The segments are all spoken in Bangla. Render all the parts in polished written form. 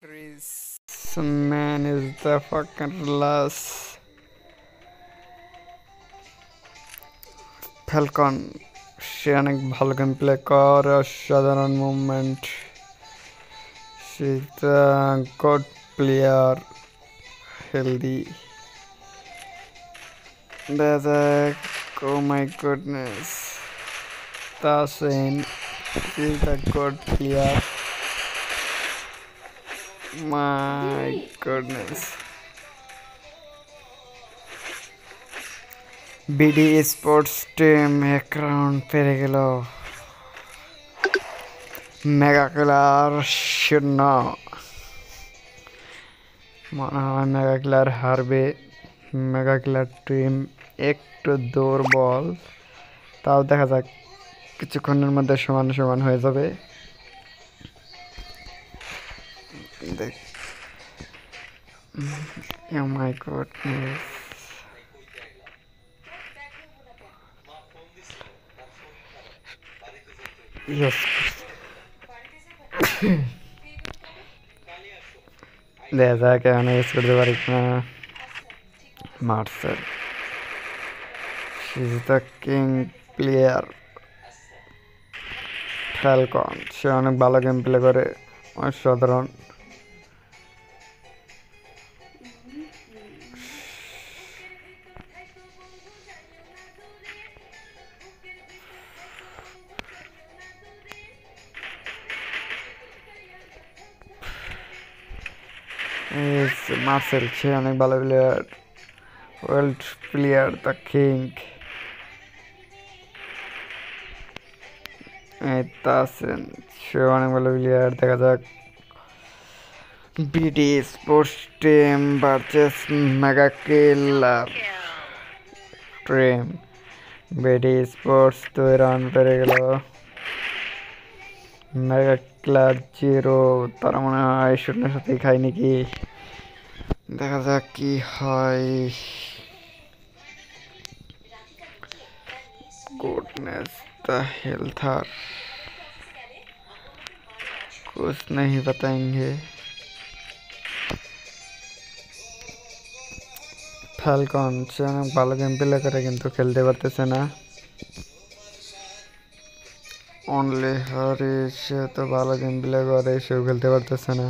This man is the fucking last Falcon. সে অনেক ভালো গেম প্লে করে অসাধারণ movement say good player healthy Bezek, oh my goodness. Tasin is a good player. My goodness. BD Sports Team এক রাউন্ড পেরে গেল মেগা কিলার শূন্য মনে হয় মেগা কিলার হারবে মেগা কিলার টিম একটু দুর্বল তাও দেখা যাক কিছুক্ষণের মধ্যে সমান সমান হয়ে যাবে দেখ oh my goodness yes দেখা যাক এখানে ইউজ করতে পারি না Marcel She's the king player Falcon সে অনেক ভালো গেম প্লে করে অসাধারণ মার্সেল সে অনেক ভালো player world player the king আছেন সে অনেক ভালো প্লেয়ার দেখা যাক BD sports team versus mega killer team BD sports 2 round পেরে গেল মেগা কিলার 0 তারা মনে হয় শূন্যের সাথে খায় নাকি দেখা যাক কি হয় गुडनेस द हेल था कुछ नहीं बताएंगे ফ্যালকন সে অনেক ভালো গেম প্লে করে কিন্তু খেলতে পারতেছে না অনলি হারি সে তো ভালো গেম প্লে করে সেও খেলতে পারতেছে না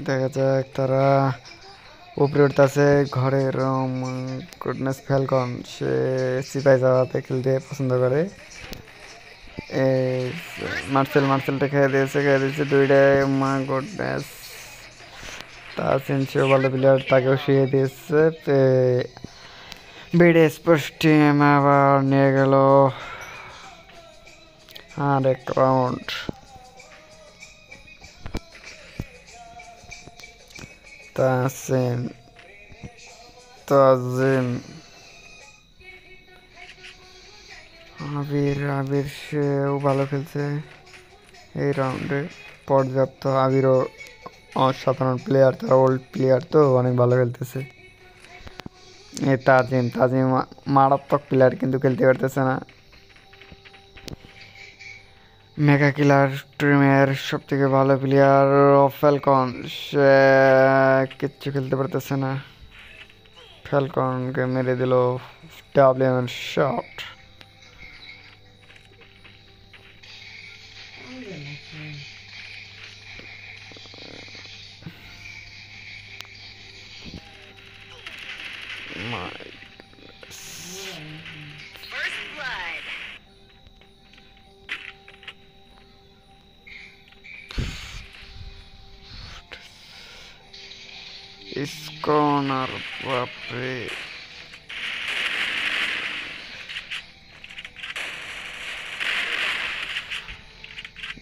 দেখা যাক তারা উপরে উঠতেছে ঘরের গুডনেস ফ্যালকন সে সিপাই যাওয়াতে খেলতে পছন্দ করে মার্সেলটা খেয়ে দিয়েছে দুইটাই মা গুডনেস তাসিন সেও ভালো প্লেয়ার তাকেও শিখিয়ে দিয়েছে বিডি স্পোর্টস টিম আবার নিয়ে গেল আর এক রাউন্ড তাজিম আবির সেও ভালো খেলছে এই রাউন্ডে পর্যাপ্ত আবিরও অসাধারণ প্লেয়ার তারা ওল্ড প্লেয়ার তো অনেক ভালো খেলতেছে এই তাজিম মারাত্মক প্লেয়ার কিন্তু খেলতে পারতেছে না মেগা কিলার টিমের সব থেকে ভালো প্লেয়ার ফ্যালকন সে কিচ্ছু খেলতে পারতেছে না ফ্যালকনকে মেরে দিল ডাবলিউএম শট কর্নার বাপরে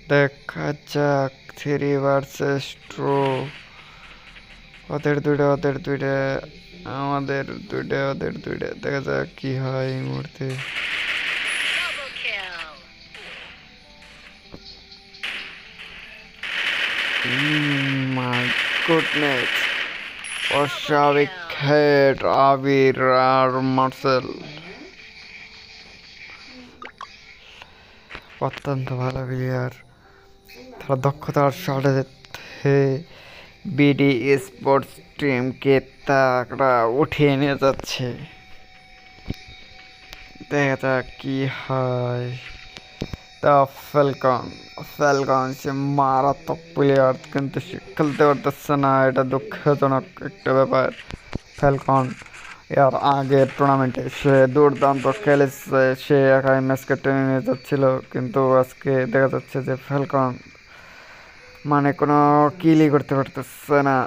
দেখা যাক 3 ভার্সেস 2 ওদের দুইটা আমাদের দুইটা দেখা যাক কি হয় এই মুহূর্তে মাই গুডনেস অস্বাভাবিক হেড আবির আর মার্সেল অত্যন্ত ভালো প্লেয়ার দক্ষতার সাথে বিডি স্পোর্টস টিমকে তারা উঠিয়ে নিয়ে যাচ্ছে। দেখা যাক কি হয়। তা ফ্যালকন সে মারাত্মক প্লেয়ার, কিন্তু সে খেলতে পারতেছে না, এটা দুঃখজনক একটা ব্যাপার। ফ্যালকন এর আগের টুর্নামেন্টে সে দুর্দান্ত খেলেছে, সে একাই ম্যাচকে টেনে নিয়ে যাচ্ছিল, কিন্তু আজকে দেখা যাচ্ছে যে ফ্যালকন মানে কোনো কিলই করতে পারতেছে না।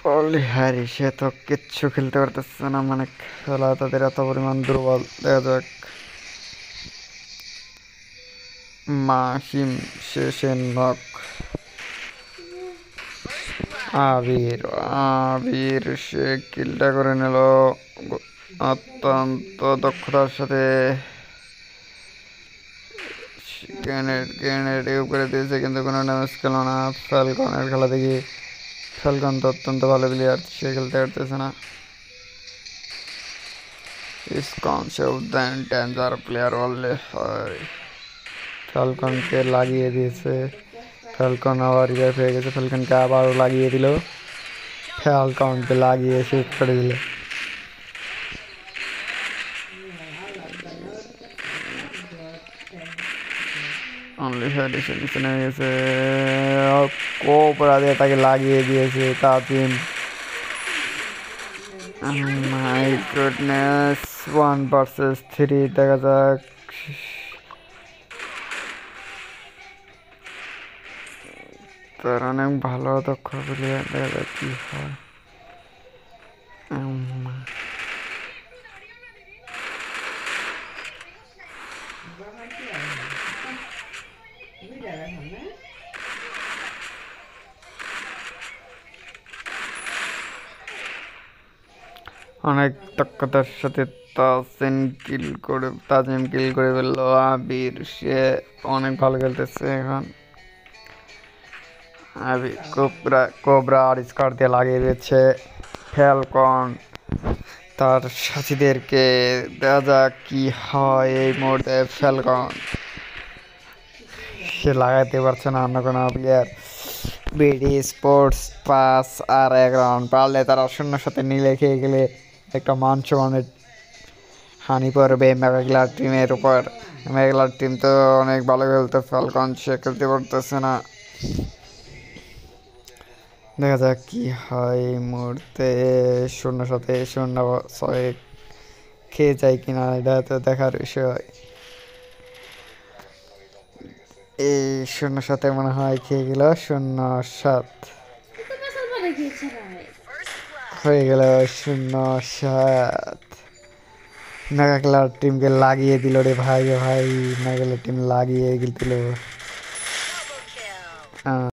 পলি হ্যারি সে তো কিচ্ছু খেলতে পারতেছে না, মানে খেলা তাদের এত পরিমাণ দুর্বল। দেখা যাক মাহিম শেষে নক। আবির আবির সে কিলটা করে নিল অত্যন্ত দক্ষতার সাথে। গ্রেনেড করে দিয়েছে, কিন্তু কোনো ড্যামেজ খেলো না। ফ্যালকনের খেলা দেখি, ফ্যালকন তো অত্যন্ত ভালো প্লেয়ার, সে খেলতে পারতেছে না। ইসকন সে ডেঞ্জার প্লেয়ার বললে হয়। ফ্যালকনকে লাগিয়ে দিয়েছে, ফ্যালকন আবার রিভাইভ হয়ে গেছে, ফ্যালকনকে আবারও লাগিয়ে দিল, ফ্যালকনকে লাগিয়ে শেষ করে দিল। অনলি হ্যারি সে নিচে নেমে গেছে, কোবরা দিয়ে তাকে লাগিয়ে দিয়েছে তাজিম। My goodness, 1 versus 3। দেখা যাক তার অনেক ভালো দক্ষ প্লেয়ার, দেখা যাক কি হয়। অনেক দক্ষতার সাথে তাজিম কিল করে ফেললো। আবির সে অনেক ভালো খেলতেছে এখন। আবির কোবরা আর স্কার দিয়ে লাগিয়ে দিয়েছে ফ্যালকন তার সাথীদেরকে। দেখা যাক কি হয় এই মুহূর্তে। ফ্যালকন সে লাগাতে পারছে না অন্য কোনো প্লেয়ার। বিডি স্পোর্টস 5 আর 1 রাউন্ড, পারলে তারা শূন্যর সাথে নিলে খেয়ে গেলে একটা মান সম্মানের হানি পড়বে মেঘাগলার টিমের উপর। মেঘাগলার টিম তো অনেক ভালো খেলতে, ফ্যালকন সে খেলতে পারতেছে না। দেখা যাক কি হয় এই মুহূর্তে। 0-6 খেয়ে যায় কিনা, এটা তো দেখার বিষয়। এই 0-7 মনে হয় খেয়ে গেল। 0-7 হয়ে গেল। 0-7 মেঘাগলার টিমকে লাগিয়ে দিল রে ভাই, মেঘাগলার টিম লাগিয়ে দিল।